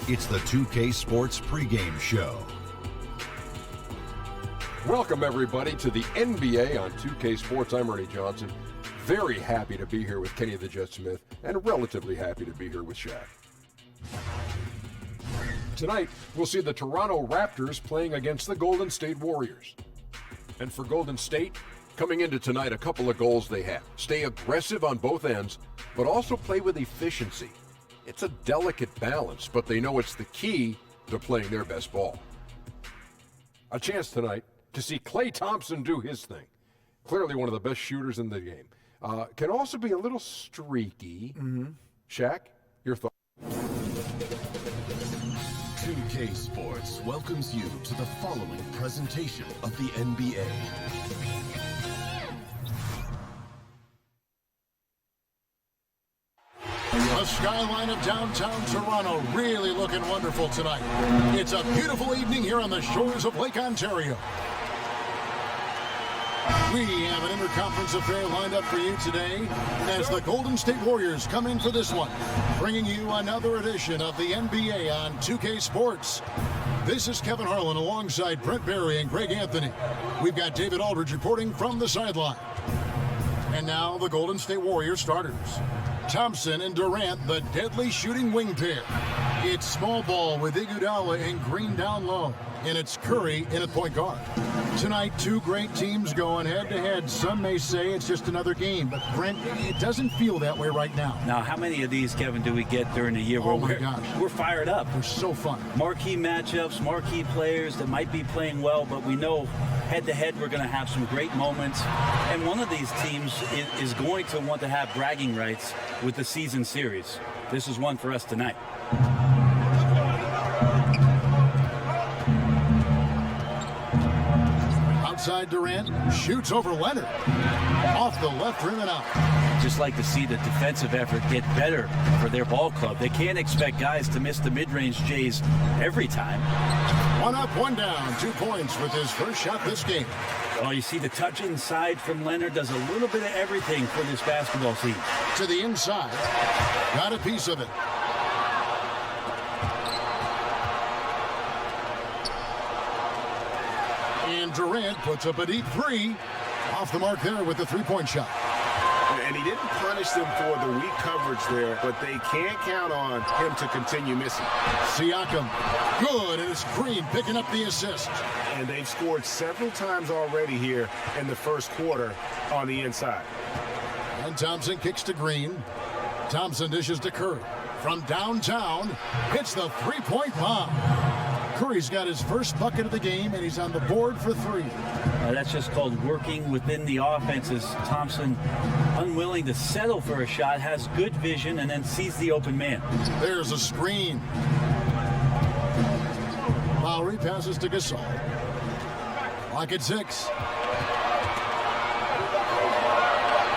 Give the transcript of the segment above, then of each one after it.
It's the 2K Sports pregame show. Welcome, everybody, to the NBA on 2K Sports. I'm Ernie Johnson. Very happy to be here with Kenny the Jet Smith, and relatively happy to be here with Shaq. Tonight, we'll see the Toronto Raptors playing against the Golden State Warriors. And for Golden State, coming into tonight, a couple of goals they have. Stay aggressive on both ends, but also play with efficiency. It's a delicate balance, but they know it's the key to playing their best ball. A chance tonight to see Klay Thompson do his thing. Clearly one of the best shooters in the game. Can also be a little streaky. Shaq, your thoughts? 2K Sports welcomes you to the following presentation of the NBA. The skyline of downtown Toronto really looking wonderful tonight. It's a beautiful evening here on the shores of Lake Ontario. We have an interconference affair lined up for you today as the Golden State Warriors come in for this one, bringing you another edition of the NBA on 2K Sports. This is Kevin Harlan alongside Brent Barry and Greg Anthony. We've got David Aldridge reporting from the sideline. And now the Golden State Warriors starters. Thompson and Durant, the deadly shooting wing pair. It's small ball with Iguodala and Green down low. And it's Curry in at point guard. Tonight, two great teams going head-to-head. Some may say it's just another game, but Brent, it doesn't feel that way right now. Now, how many of these, Kevin, do we get during the year where we're fired up? They're so fun. Marquee matchups, marquee players that might be playing well, but we know head-to-head we're going to have some great moments. And one of these teams is going to want to have bragging rights with the season series. This is one for us tonight. Outside Durant, shoots over Leonard. Off the left rim and out. Just like to see the defensive effort get better for their ball club. They can't expect guys to miss the mid-range Jays every time. One up, one down. 2 points with his first shot this game. Oh, you see the touch inside from Leonard does a little bit of everything for this basketball team. To the inside. Got a piece of it. And Durant puts up a deep three. Off the mark there with the three-point shot. And he didn't punish them for the weak coverage there, but they can't count on him to continue missing. Siakam, good, and it's Green picking up the assist. And they've scored several times already here in the first quarter on the inside. And Thompson kicks to Green. Thompson dishes to Curry. From downtown, hits the three-point bomb. Curry's got his first bucket of the game, and he's on the board for three. That's just called working within the offense as Thompson, unwilling to settle for a shot, has good vision, and then sees the open man. There's a screen. Lowry passes to Gasol. Clock at 6.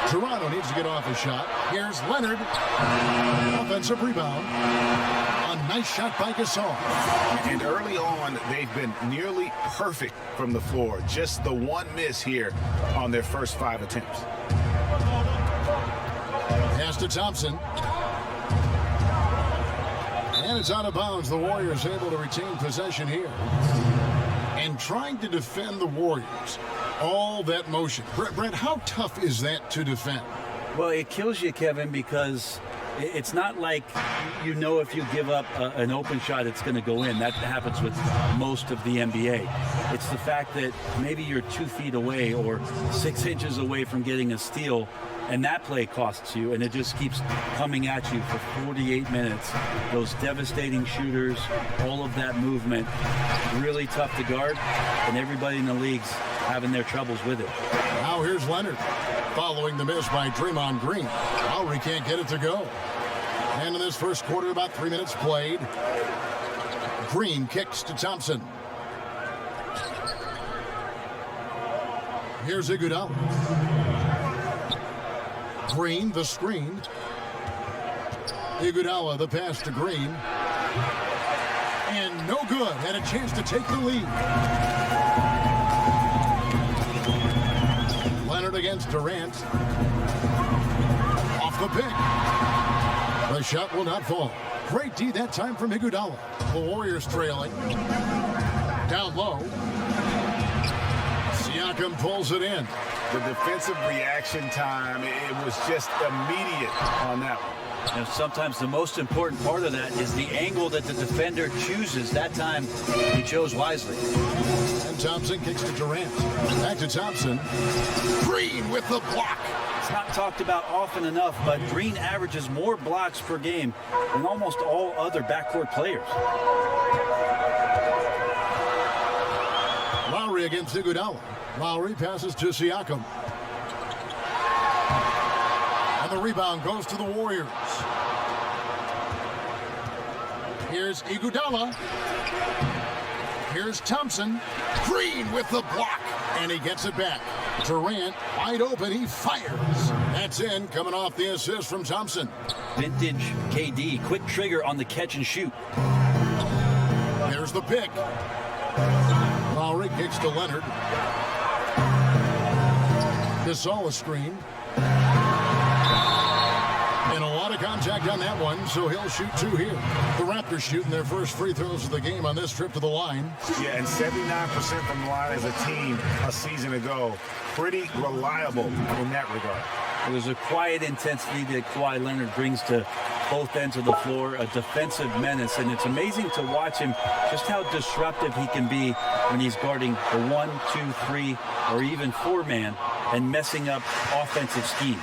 Toronto needs to get off a shot. Here's Leonard. Offensive rebound. A nice shot by Gasol. And early on, they've been nearly perfect from the floor. Just the one miss here on their first 5 attempts. Pass to Thompson. And it's out of bounds. The Warriors able to retain possession here. And trying to defend the Warriors. All that motion. Brent, how tough is that to defend? Well, it kills you, Kevin, because it's not like you know if you give up an open shot, it's going to go in. That happens with most of the NBA. It's the fact that maybe you're 2 feet away or 6 inches away from getting a steal, and that play costs you, and it just keeps coming at you for 48 minutes. Those devastating shooters, all of that movement, really tough to guard, and everybody in the league's having their troubles with it. Now here's Leonard. Following the miss by Draymond Green. Lowry can't get it to go. And in this first quarter, about 3 minutes played. Green kicks to Thompson. Here's Iguodala. Green, the screen. Iguodala, the pass to Green. And no good. And a chance to take the lead. Leonard against Durant. Off the pick. The shot will not fall. Great D that time from Iguodala. The Warriors trailing. Down low. Siakam pulls it in. The defensive reaction time, it was just immediate on that one. And sometimes the most important part of that is the angle that the defender chooses. That time, he chose wisely. And Thompson kicks to Durant. Back to Thompson. Green with the block. It's not talked about often enough, but Green averages more blocks per game than almost all other backcourt players. Lowry against Iguodala. Lowry passes to Siakam. And the rebound goes to the Warriors. Here's Iguodala. Here's Thompson. Green with the block. And he gets it back. Durant wide open. He fires. That's in. Coming off the assist from Thompson. Vintage KD. Quick trigger on the catch and shoot. There's the pick. Lowry kicks to Leonard. Gasol a screen. And a lot of contact on that one, so he'll shoot 2 here. The Raptors shooting their first free throws of the game on this trip to the line. Yeah, and 79% from the line as a team a season ago. Pretty reliable in that regard. There's a quiet intensity that Kawhi Leonard brings to both ends of the floor, a defensive menace, and it's amazing to watch him just how disruptive he can be when he's guarding the 1, 2, 3, or even 4-man and messing up offensive scheme.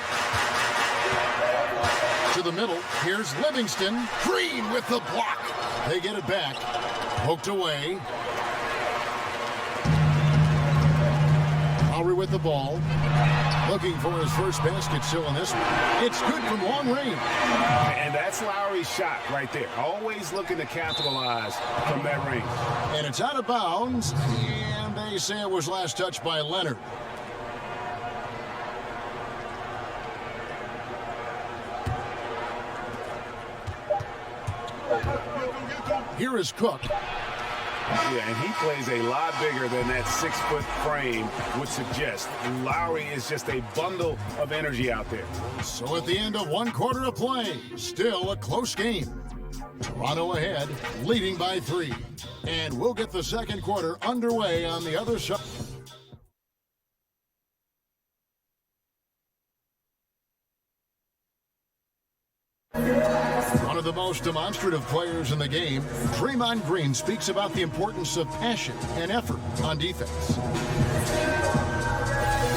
To the middle, here's Livingston. Green with the block. They get it back. Poked away. Lowry with the ball. Looking for his first basket still in this one. It's good from long range. And that's Lowry's shot right there. Always looking to capitalize from that range. And it's out of bounds. And they say it was last touched by Leonard. Here is Cook. Yeah, and he plays a lot bigger than that 6-foot frame would suggest. Lowry is just a bundle of energy out there. So at the end of 1 quarter of play, still a close game. Toronto ahead, leading by 3. And we'll get the second quarter underway on the other side. One of the most demonstrative players in the game, Draymond Green speaks about the importance of passion and effort on defense.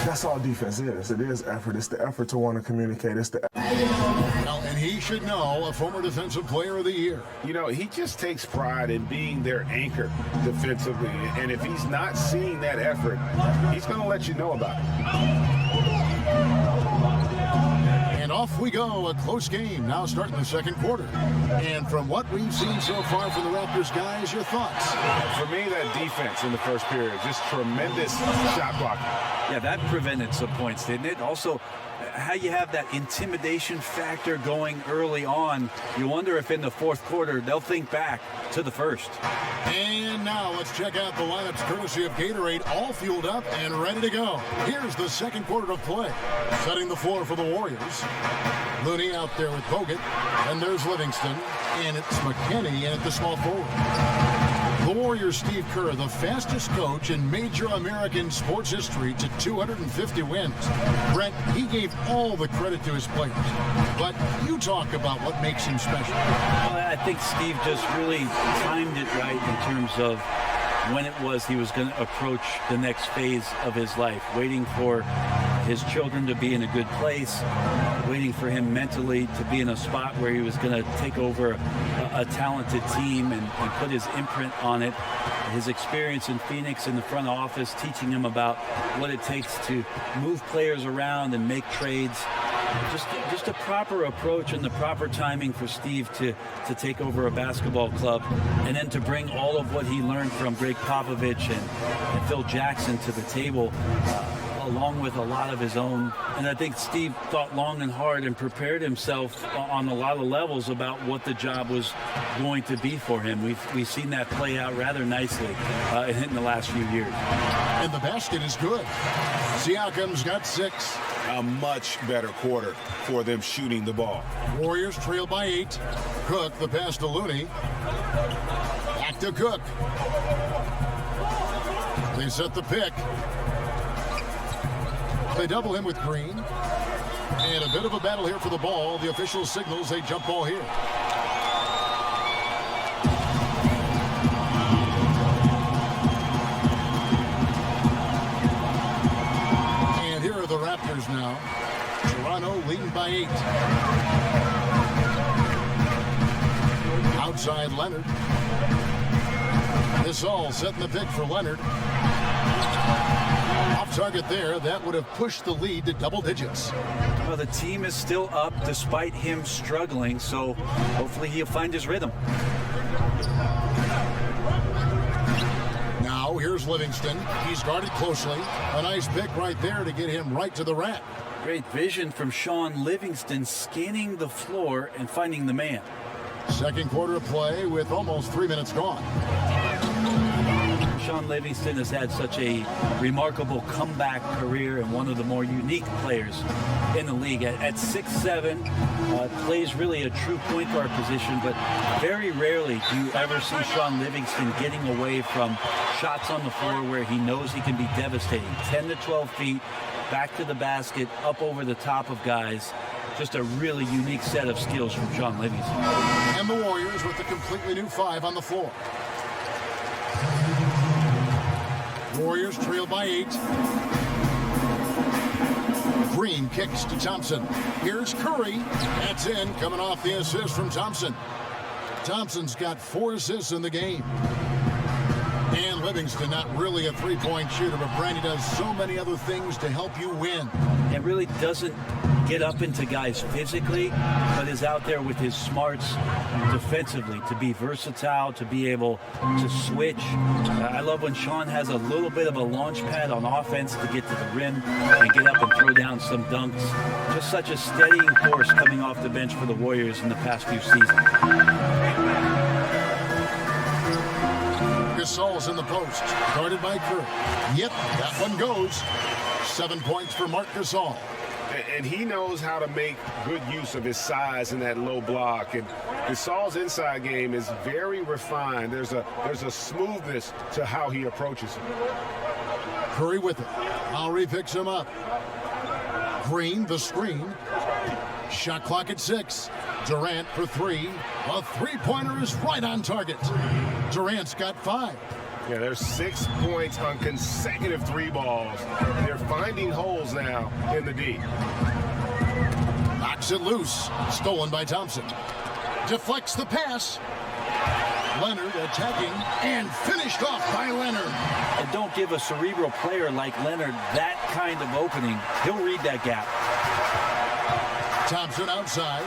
That's all defense is. It is effort. It's the effort to want to communicate. It's the Well, and he should know, a former Defensive Player of the Year. You know, he just takes pride in being their anchor defensively. And if he's not seeing that effort, he's going to let you know about it. And off we go, a close game now starting the second quarter. And from what we've seen so far from the Raptors guys, your thoughts? For me, that defense in the first period, just tremendous shot blocking. Yeah, that prevented some points, didn't it? Also, how you have that intimidation factor going early on, you wonder if in the fourth quarter they'll think back to the first. And now let's check out the lineups courtesy of Gatorade, all fueled up and ready to go. Here's the second quarter of play. Setting the floor for the Warriors. Looney out there with Bogut. And there's Livingston. And it's McKinney in at the small forward. The Warriors' Steve Kerr, the fastest coach in major American sports history to 250 wins. Brett, he gave all the credit to his players. But you talk about what makes him special. Well, I think Steve just really timed it right in terms of when it was he was going to approach the next phase of his life, waiting for his children to be in a good place, waiting for him mentally to be in a spot where he was going to take over a talented team and put his imprint on it. His experience in Phoenix in the front office, teaching him about what it takes to move players around and make trades. Just a proper approach and the proper timing for Steve to take over a basketball club, and then to bring all of what he learned from Greg Popovich and Phil Jackson to the table, along with a lot of his own. And I think Steve thought long and hard and prepared himself on a lot of levels about what the job was going to be for him. We've seen that play out rather nicely in the last few years. And the basket is good. Siakam's got 6. a much better quarter for them shooting the ball. Warriors trail by 8. Cook, the pass to Looney. Back to Cook. They set the pick. They double him with Green. And a bit of a battle here for the ball. The official signals a jump ball here. And here are the Raptors now. Toronto leading by 8. Outside Leonard. This all setting the pick for Leonard. Off target there. That would have pushed the lead to double digits. Well, the team is still up despite him struggling, so hopefully he'll find his rhythm. Now here's Livingston. He's guarded closely. A nice pick right there to get him right to the rack. Great vision from Sean Livingston, scanning the floor and finding the man. Second quarter of play with almost 3 minutes gone. Sean Livingston has had such a remarkable comeback career and one of the more unique players in the league. At 6'7", plays really a true point guard position, but very rarely do you ever see Sean Livingston getting away from shots on the floor where he knows he can be devastating. 10 to 12 feet, back to the basket, up over the top of guys. Just a really unique set of skills from Sean Livingston. And the Warriors with a completely new 5 on the floor. Warriors trail by 8. Green kicks to Thompson. Here's Curry. That's in, coming off the assist from Thompson. Thompson's got 4 assists in the game. And Livingston, not really a three-point shooter, but Brandy does so many other things to help you win. It really doesn't get up into guys physically, but is out there with his smarts defensively to be versatile, to be able to switch. I love when Sean has a little bit of a launch pad on offense to get to the rim and get up and throw down some dunks. Just such a steadying force coming off the bench for the Warriors in the past few seasons. Gasol's in the post, guarded by Curry. Yep, that one goes. 7 points for Marc Gasol. And he knows how to make good use of his size in that low block. And Gasol's inside game is very refined. There's a smoothness to how he approaches it. Curry with it. Lowry picks him up. Green, the screen. Shot clock at 6. Durant for 3. A three-pointer is right on target. Durant's got 5. Yeah, there's 6 points on consecutive 3 balls. They're finding holes now in the D. Knocks it loose. Stolen by Thompson. Deflects the pass. Leonard attacking and finished off by Leonard. And don't give a cerebral player like Leonard that kind of opening. He'll read that gap. Thompson outside.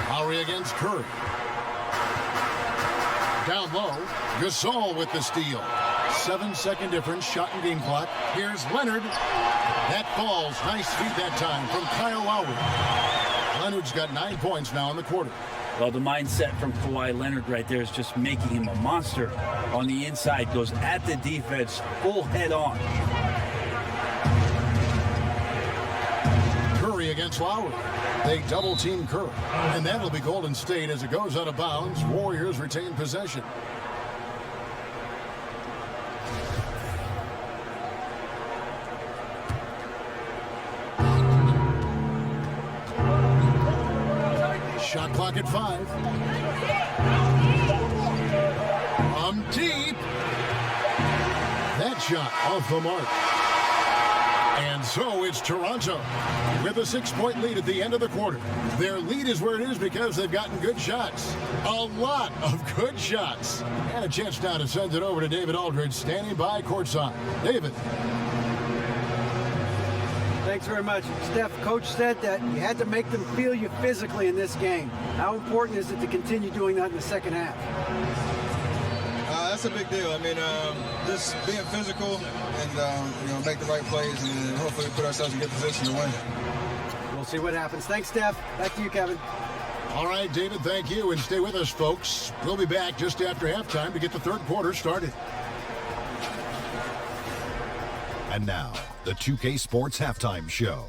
Lowry against Curry. Down low, Gasol with the steal. 7-second difference, shot and game clock. Here's Leonard. That falls. Nice feed that time from Kyle Lowry. Leonard's got 9 points now in the quarter. Well, the mindset from Kawhi Leonard right there is just making him a monster. On the inside, goes at the defense, full head on. Curry against Lowry. They double team Curry. And that'll be Golden State as it goes out of bounds. Warriors retain possession. Shot clock at 5. From deep. That shot off the mark. And so it's Toronto with a 6-point lead at the end of the quarter. Their lead is where it is because they've gotten good shots. A lot of good shots. And a chance now to send it over to David Aldridge standing by courtside. David. Thanks very much. Steph, Coach said that you had to make them feel you physically in this game. How important is it to continue doing that in the second half? That's a big deal. I mean, just being physical and, make the right plays and hopefully put ourselves in good position to win. We'll see what happens. Thanks, Steph. Back to you, Kevin. All right, David, thank you. And stay with us, folks. We'll be back just after halftime to get the third quarter started. And now, the 2K Sports Halftime Show.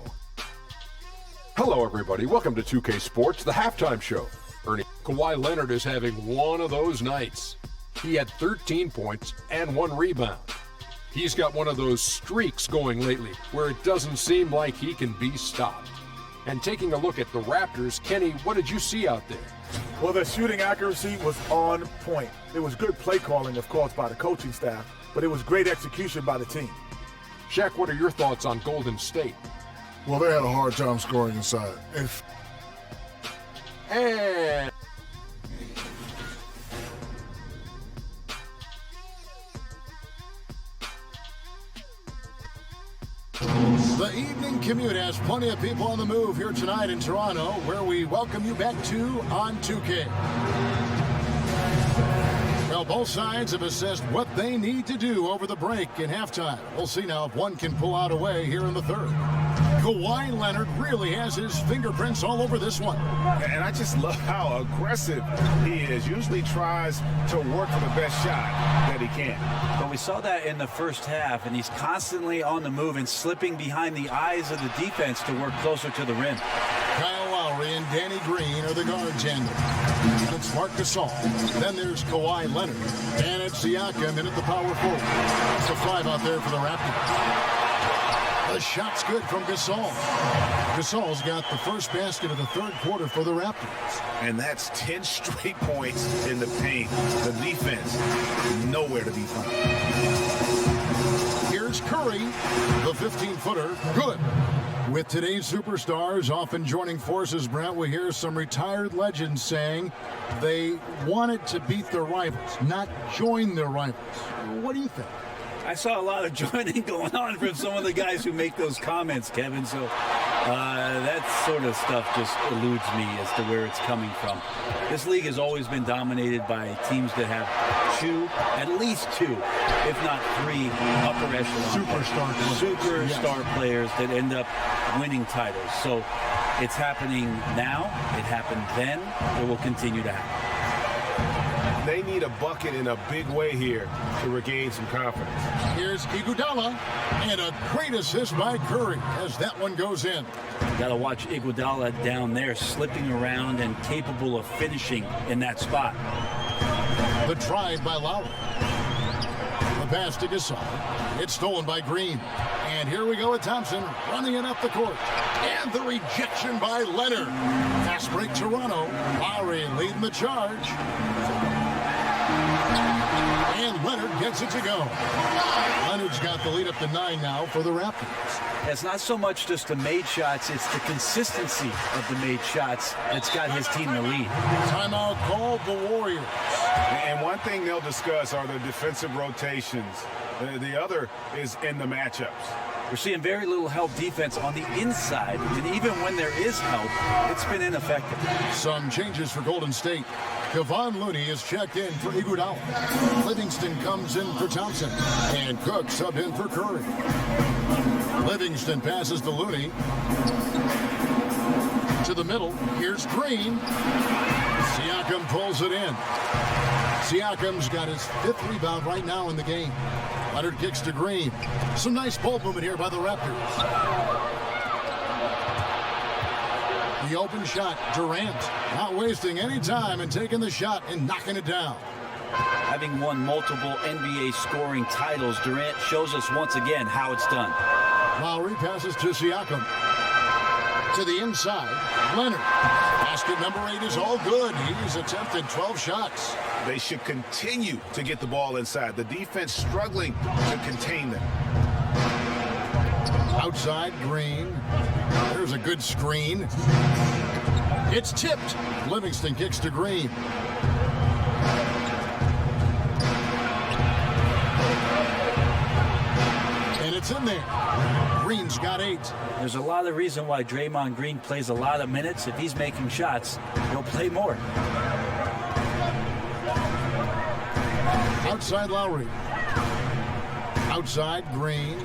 Hello, everybody. Welcome to 2K Sports, the halftime show. Kawhi Leonard is having one of those nights. He had 13 points and 1 rebound. He's got one of those streaks going lately where it doesn't seem like he can be stopped. And taking a look at the Raptors, Kenny, what did you see out there? Well, their shooting accuracy was on point. It was good play calling, of course, by the coaching staff, but it was great execution by the team. Shaq, what are your thoughts on Golden State? Well, they had a hard time scoring inside. And the evening commute has plenty of people on the move here tonight in Toronto, where we welcome you back to On 2K. Well, both sides have assessed what they need to do over the break in halftime. We'll see now if one can pull out a way here in the third. Kawhi Leonard really has his fingerprints all over this one. And I just love how aggressive he is. Usually tries to work for the best shot that he can. But we saw that in the first half, and he's constantly on the move and slipping behind the eyes of the defense to work closer to the rim. Kyle Lowry and Danny Green are the guards handle. It's Marc Gasol. Then there's Kawhi Leonard. And it's Siakam in at the power forward. It's a 5 out there for the Raptors. The shot's good from Gasol. Gasol's got the first basket of the third quarter for the Raptors. And that's 10 straight points in the paint. The defense, nowhere to be found. Here's Curry, the 15-footer, good. With today's superstars often joining forces, Brent, we hear some retired legends saying they wanted to beat their rivals, not join their rivals. What do you think? I saw a lot of joining going on from some of the guys who make those comments, Kevin. So that sort of stuff just eludes me as to where it's coming from. This league has always been dominated by teams that have at least two, if not 3 upper echelon superstar players that end up winning titles. So it's happening now. It happened then. It will continue to happen. They need a bucket in a big way here to regain some confidence. Here's Iguodala, and a great assist by Curry as that one goes in. Got to watch Iguodala down there, slipping around and capable of finishing in that spot. The drive by Lowry. The pass to Gasol. It's stolen by Green. And here we go with Thompson running it up the court. And the rejection by Leonard. Fast break Toronto. Lowry leading the charge. And Leonard gets it to go. Leonard's got the lead up to 9 now for the Raptors. It's not so much just the made shots, it's the consistency of the made shots that's got his team the lead. Timeout called the Warriors. And one thing they'll discuss are the defensive rotations. The other is in the matchups. We're seeing very little help defense on the inside, and even when there is help, it's been ineffective. Some changes for Golden State. Kevon Looney is checked in for Iguodala. Livingston comes in for Thompson. And Cook subbed in for Curry. Livingston passes to Looney. To the middle. Here's Green. Siakam pulls it in. Siakam's got his 5th rebound right now in the game. Leonard kicks to Green. Some nice ball movement here by the Raptors. The open shot, Durant, not wasting any time and taking the shot and knocking it down. Having won multiple NBA scoring titles, Durant shows us once again how it's done. Lowry passes to Siakam. To the inside, Leonard. Basket number 8 is all good. He's attempted 12 shots. They should continue to get the ball inside. The defense struggling to contain them. Outside, Green. There's a good screen. It's tipped. Livingston kicks to Green. And it's in there. Green's got 8. There's a lot of reason why Draymond Green plays a lot of minutes. If he's making shots, he'll play more. Outside Lowry. Outside Green.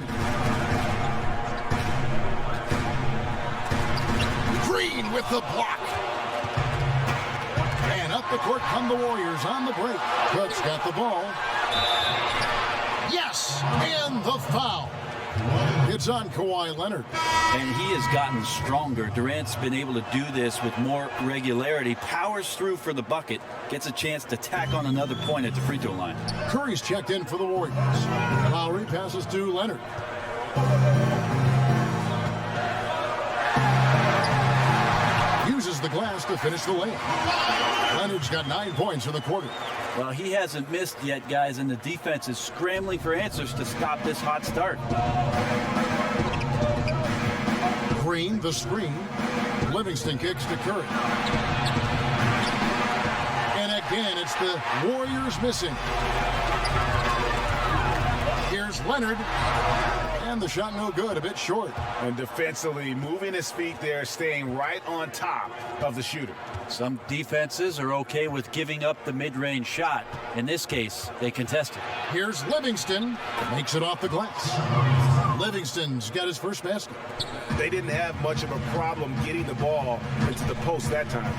Green with the block. And up the court come the Warriors on the break. Cook's got the ball. Yes, and the foul. It's on Kawhi Leonard. And he has gotten stronger. Durant's been able to do this with more regularity, powers through for the bucket, gets a chance to tack on another point at the free throw line. Curry's checked in for the Warriors. Lowry passes to Leonard. Uses the glass to finish the layup. Leonard's got 9 points in the quarter. Well, he hasn't missed yet, guys, and the defense is scrambling for answers to stop this hot start. Green, the screen. Livingston kicks to Curry. And again, it's the Warriors missing. Here's Leonard. And the shot no good, a bit short. And defensively, moving his feet there, staying right on top of the shooter. Some defenses are okay with giving up the mid-range shot. In this case, they contest it. Here's Livingston. Makes it off the glass. Livingston's got his first basket. They didn't have much of a problem getting the ball into the post that time.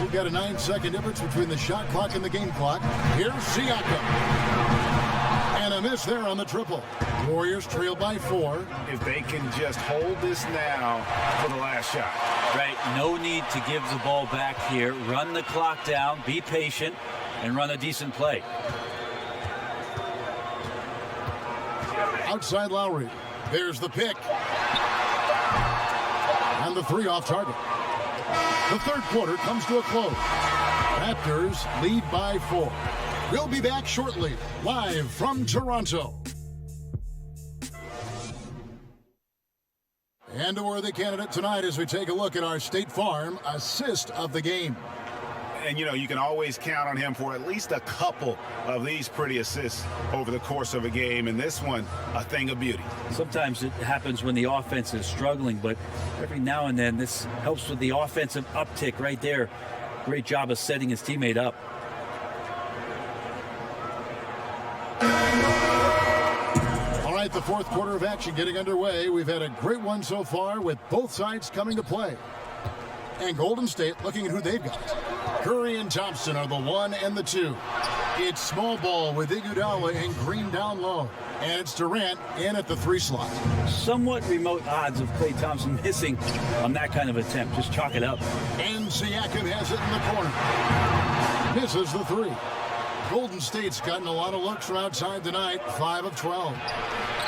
We've got a 9-second difference between the shot clock and the game clock. Here's Siakam. And a miss there on the triple. Warriors trail by 4. If they can just hold this now for the last shot. Right, no need to give the ball back here. Run the clock down, be patient, and run a decent play. Outside Lowry. There's the pick. And the 3 off target. The third quarter comes to a close. Raptors lead by 4. We'll be back shortly, live from Toronto. And a worthy candidate tonight as we take a look at our State Farm assist of the game. And, you know, you can always count on him for at least a couple of these pretty assists over the course of a game. And this one, a thing of beauty. Sometimes it happens when the offense is struggling, but every now and then this helps with the offensive uptick right there. Great job of setting his teammate up. All right, the fourth quarter of action getting underway. We've had a great one so far with both sides coming to play. And Golden State looking at who they've got. Curry and Thompson are the 1 and the 2. It's small ball with Iguodala and Green down low. And it's Durant in at the 3 slot. Somewhat remote odds of Klay Thompson missing on that kind of attempt. Just chalk it up. And Siakam has it in the corner. Misses the 3. Golden State's gotten a lot of looks from outside tonight, 5 of 12.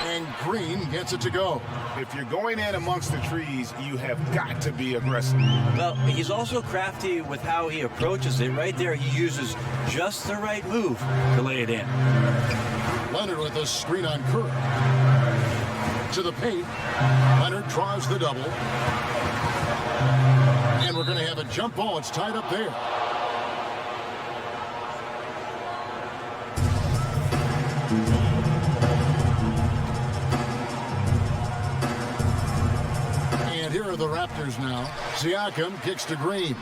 And Green gets it to go. If you're going in amongst the trees, you have got to be aggressive. Well, he's also crafty with how he approaches it. Right there, he uses just the right move to lay it in. Leonard with a screen on Curry. To the paint. Leonard draws the double. And we're going to have a jump ball. It's tied up there. And here are the Raptors now. Siakam kicks to Green.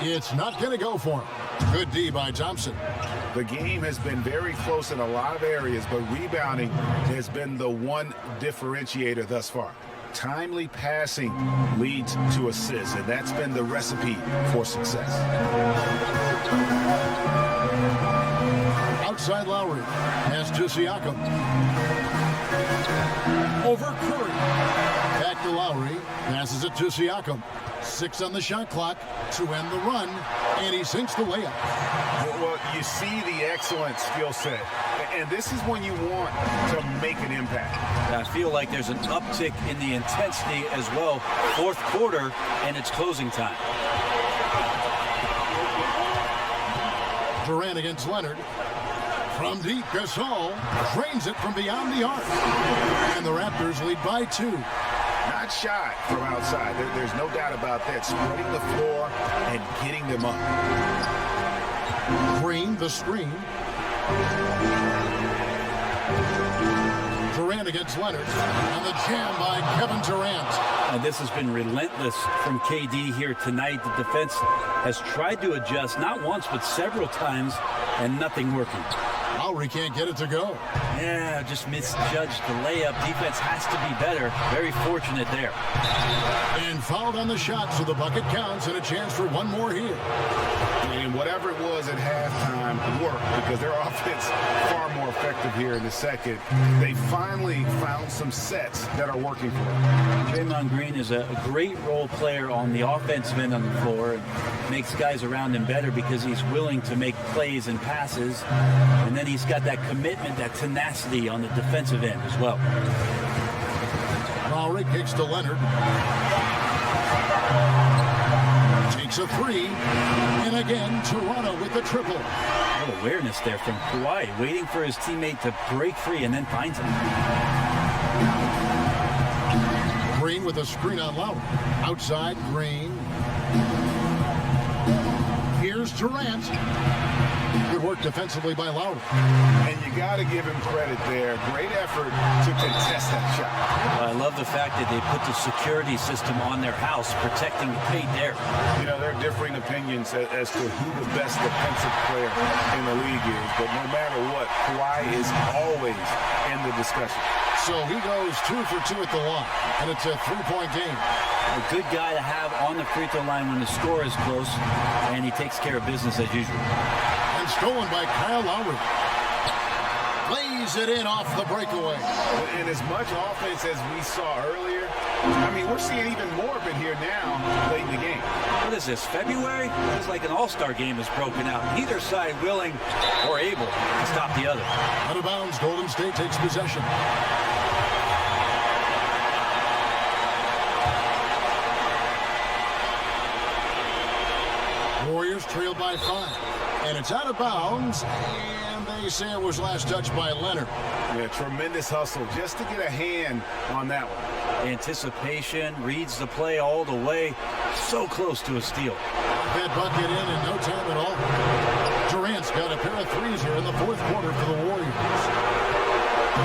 It's not going to go for him. Good D by Thompson. The game has been very close in a lot of areas, but rebounding has been the one differentiator thus far. Timely passing leads to assists, and that's been the recipe for success. Outside Lowry. Pass to Siakam. Over Curry. Back to Lowry. Passes it to Siakam. 6 on the shot clock to end the run, and he sinks the layup. Well, you see the excellent skill set, and this is when you want to make an impact. I feel like there's an uptick in the intensity as well. Fourth quarter, and it's closing time. Durant against Leonard. From deep, Gasol drains it from beyond the arc. And the Raptors lead by 2. Not shy from outside. There's no doubt about that. Spreading the floor and getting them up. Green, the screen. Durant against Leonard. And the jam by Kevin Durant. And this has been relentless from KD here tonight. The defense has tried to adjust, not once, but several times, and nothing working. Lowry can't get it to go. Yeah, just misjudged the layup. Defense has to be better. Very fortunate there. And fouled on the shot, so the bucket counts and a chance for one more here. And whatever it was at halftime worked because their offense far more effective here in the second. They finally found some sets that are working for them. Draymond Green is a great role player on the offensive end on the floor. And makes guys around him better because he's willing to make plays and passes. And then he's got that commitment, that tenacity on the defensive end as well. Lowry kicks to Leonard. Takes a three. And again, Toronto with the triple. What awareness there from Kawhi, waiting for his teammate to break free and then finds him. Green with a screen on Lowry. Outside, Green. Here's Durant. Good work defensively by Lowry. And you got to give him credit there. Great effort to contest that shot. Well, I love the fact that they put the security system on their house, protecting the paint there. You know, there are differing opinions as to who the best defensive player in the league is. But no matter what, Kawhi is always in the discussion. So he goes 2 for 2 at the line, and it's a three-point game. A good guy to have on the free throw line when the score is close, and he takes care of business as usual. And stolen by Kyle Lowry. Lays it in off the breakaway. And as much offense as we saw earlier, I mean, we're seeing even more of it here now late in the game. What is this, February? It's like an all-star game is broken out. Neither side willing or able to stop the other. Out of bounds, Golden State takes possession. Warriors trail by 5. And it's out of bounds. And they say it was last touched by Leonard. Yeah, tremendous hustle just to get a hand on that one. Anticipation, reads the play all the way. So close to a steal. That bucket in no time at all. Durant's got a pair of threes here in the fourth quarter for the Warriors.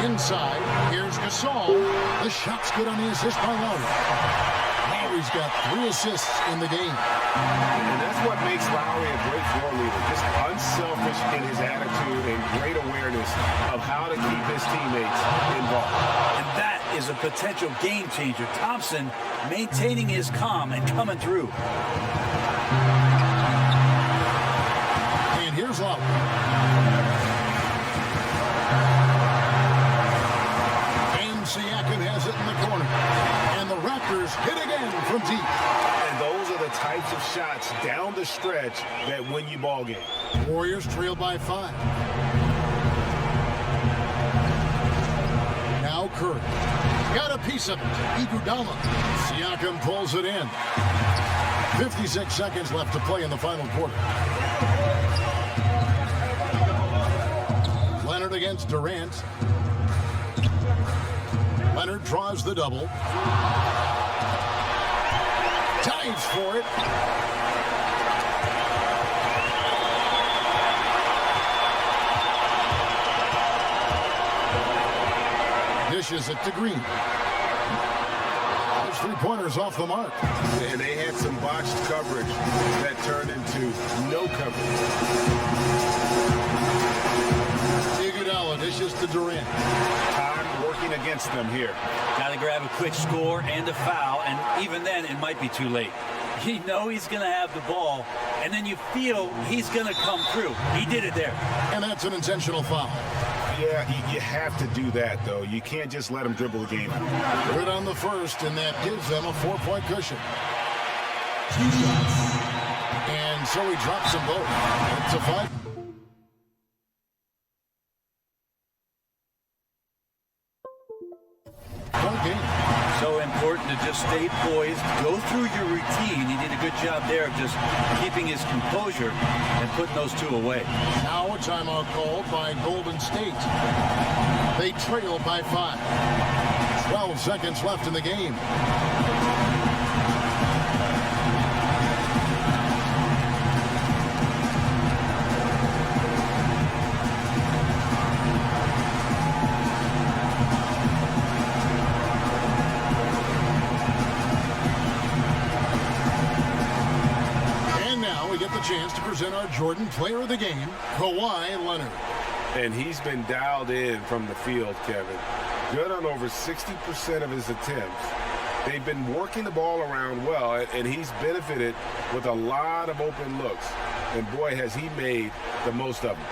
Inside, here's Gasol. The shot's good on the assist by Lowry. Lowry's got 3 assists in the game. And that's what makes Lowry a great floor leader. Just unselfish in his attitude and great awareness of how to keep his teammates involved. And that is a potential game changer. Thompson maintaining his calm and coming through. And here's Lowry. Siakam has it in the corner. And the Raptors hit again from deep. And those are the types of shots down the stretch that win you ball games. Warriors trail by 5. Now Curry. Got a piece of it. Iguodala. Siakam pulls it in. 56 seconds left to play in the final quarter. Leonard against Durant. Leonard draws the double. Dives for it. Dishes it to Green. Those three-pointers off the mark. And they had some botched coverage that turned into no coverage. Iguodala dishes to Durant. Working against them here. Got to grab a quick score and a foul, and even then it might be too late. You know he's going to have the ball, and then you feel he's going to come through. He did it there. And that's an intentional foul. Yeah, you have to do that, though. You can't just let him dribble the game out. Good on the first, and that gives them a 4-point cushion. And so he drops them both. It's a 5. So important to just stay poised, go through your routine. He did a good job there of just keeping his composure and putting those 2 away. Now a timeout called by Golden State. They trail by 5. 12 seconds left in the game. Chance to present our Jordan Player of the Game, Kawhi Leonard. and he's been dialed in from the field, Kevin. Good on over 60% of his attempts. They've been working the ball around well, and he's benefited with a lot of open looks. And boy, has he made the most of them.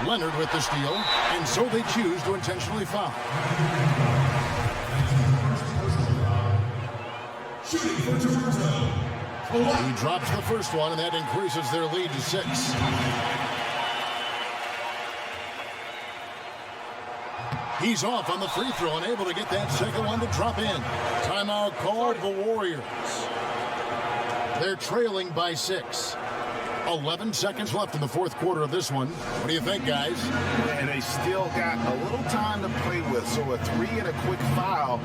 Leonard with the steal, and so they choose to intentionally foul. He drops the first one, and that increases their lead to 6. He's off on the free throw and able to get that second one to drop in. Timeout called the Warriors. They're trailing by 6. 11 seconds left in the fourth quarter of this one. What do you think, guys? And they still got a little time to play with, so a 3 and a quick foul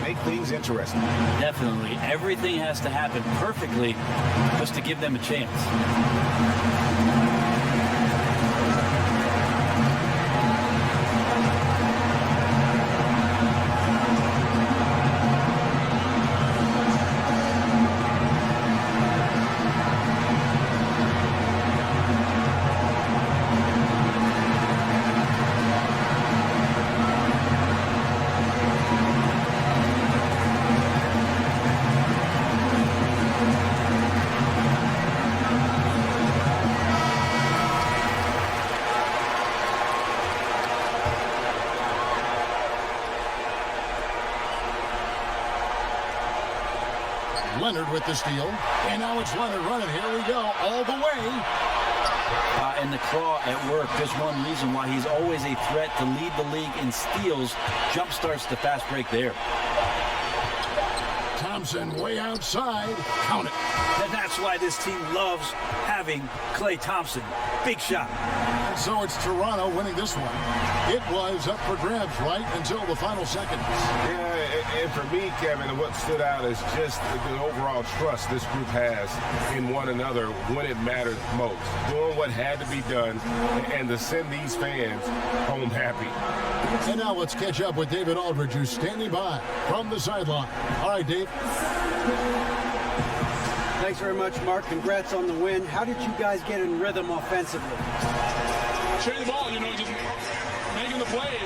make things interesting. Definitely. Everything has to happen perfectly just to give them a chance. Leonard with the steal, and now it's Leonard running. Here we go, all the way. And the claw at work. Just one reason why he's always a threat to lead the league in steals. Jump starts the fast break there. Thompson way outside. Count it. And that's why this team loves having Klay Thompson. Big shot. And so it's Toronto winning this one. It was up for grabs right until the final seconds. Yeah, and for me, Kevin, what stood out is just the overall trust this group has in one another when it mattered most. Doing what had to be done and to send these fans home happy. And now let's catch up with David Aldridge, who's standing by from the sideline. All right, Dave. Thanks very much, Mark. Congrats on the win. How did you guys get in rhythm offensively? Sharing the ball, just making the play,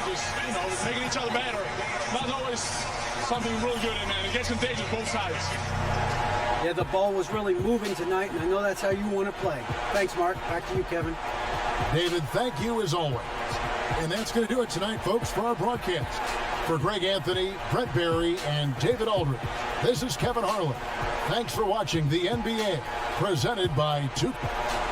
just making each other better. Not always something really good, and it gets contagious both sides. Yeah, the ball was really moving tonight, and I know that's how you want to play. Thanks, Mark. Back to you, Kevin. David, thank you as always. And that's going to do it tonight, folks, for our broadcast. For Greg Anthony, Brett Barry, and David Aldridge, this is Kevin Harlan. Thanks for watching the NBA, presented by 2K.